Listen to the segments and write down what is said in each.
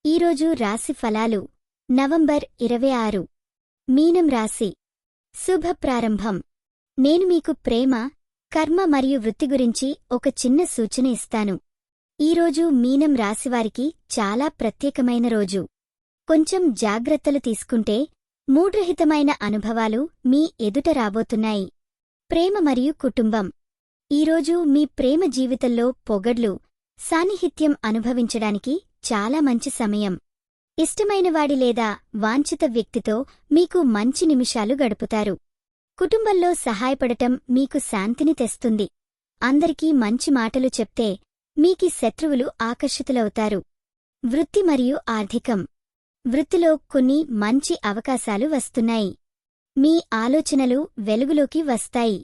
ఈరోజు రాశి ఫలాలు నవంబర్ 26 మీనం రాశి శుభ ప్రారంభం. నేను మీకు ప్రేమ, కర్మ మరియు వృత్తి గురించి ఒక చిన్న సూచన ఇస్తాను. ఈరోజు మీనం రాశివారికి చాలా ప్రత్యేకమైన రోజు. కొంచెం జాగ్రత్తలు తీసుకుంటే మూఢ్రహితమైన అనుభవాలు మీ ఎదుట రాబోతున్నాయి. ప్రేమ మరియు కుటుంబం. ఈరోజు మీ ప్రేమ జీవితంలో పొగడ్లు, సాన్నిహిత్యం అనుభవించడానికి చాలా మంచి సమయం. ఇష్టమైనవాడి లేదా వాంఛిత వ్యక్తితో మీకు మంచి నిమిషాలు గడుపుతారు. కుటుంబంలో సహాయపడటం మీకు శాంతిని తెస్తుంది. అందరికీ మంచి మాటలు చెప్తే మీకి శత్రువులు ఆకర్షితులవుతారు. వృత్తి మరియు ఆర్థికం. వృత్తిలో కొన్ని మంచి అవకాశాలు వస్తున్నాయి. మీ ఆలోచనలు వెలుగులోకి వస్తాయి.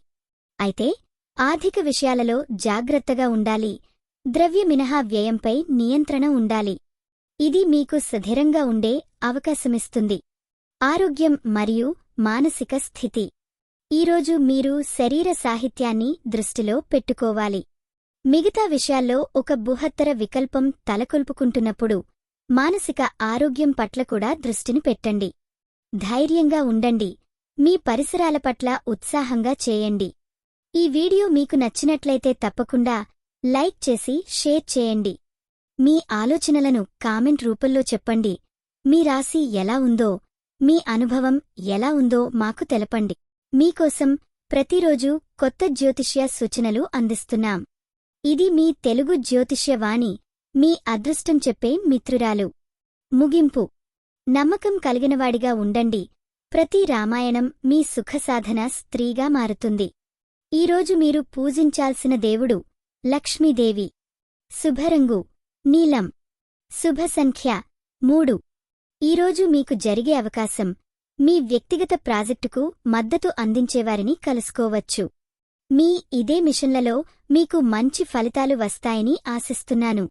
అయితే ఆర్థిక విషయాలలో జాగ్రత్తగా ఉండాలి. ద్రవ్య మినహా వ్యయంపై నియంత్రణ ఉండాలి. ఇది మీకు స్థిరంగా ఉండే అవకాశమిస్తుంది. ఆరోగ్యం మరియు మానసిక స్థితి. ఈరోజు మీరు శరీర సాహిత్యాన్ని దృష్టిలో పెట్టుకోవాలి. మిగతా విషయాల్లో ఒక బృహత్తర వికల్పం తలకొల్పుకుంటున్నప్పుడు మానసిక ఆరోగ్యం పట్ల కూడా దృష్టిని పెట్టండి. ధైర్యంగా ఉండండి. మీ పరిసరాల పట్ల ఉత్సాహంగా చేయండి. ఈ వీడియో మీకు నచ్చినట్లయితే తప్పకుండా లైక్ చేసి షేర్ చేయండి. మీ ఆలోచనలను కామెంట్ రూపంలో చెప్పండి. మీ రాశి ఎలా ఉందో, మీ అనుభవం ఎలా ఉందో మాకు తెలపండి. మీకోసం ప్రతిరోజు కొత్త జ్యోతిష్య సూచనలు అందిస్తున్నాం. ఇది మీ తెలుగు జ్యోతిష్య వాణి, మీ అదృష్టం చెప్పే మిత్రురాలు. ముగింపు. నమ్మకం కలిగినవాడిగా ఉండండి. ప్రతి రామాయణం మీ సుఖసాధన స్త్రీగా మారుతుంది. ఈరోజు మీరు పూజించాల్సిన దేవుడు లక్ష్మీదేవి. శుభరంగు నీలం. శుభ సంఖ్య 3. ఈరోజు మీకు జరిగే అవకాశం మీ వ్యక్తిగత ప్రాజెక్టుకు మద్దతు అందించేవారిని కలుసుకోవచ్చు. మీ ఇదే మిషన్లలో మీకు మంచి ఫలితాలు వస్తాయని ఆశిస్తున్నాను.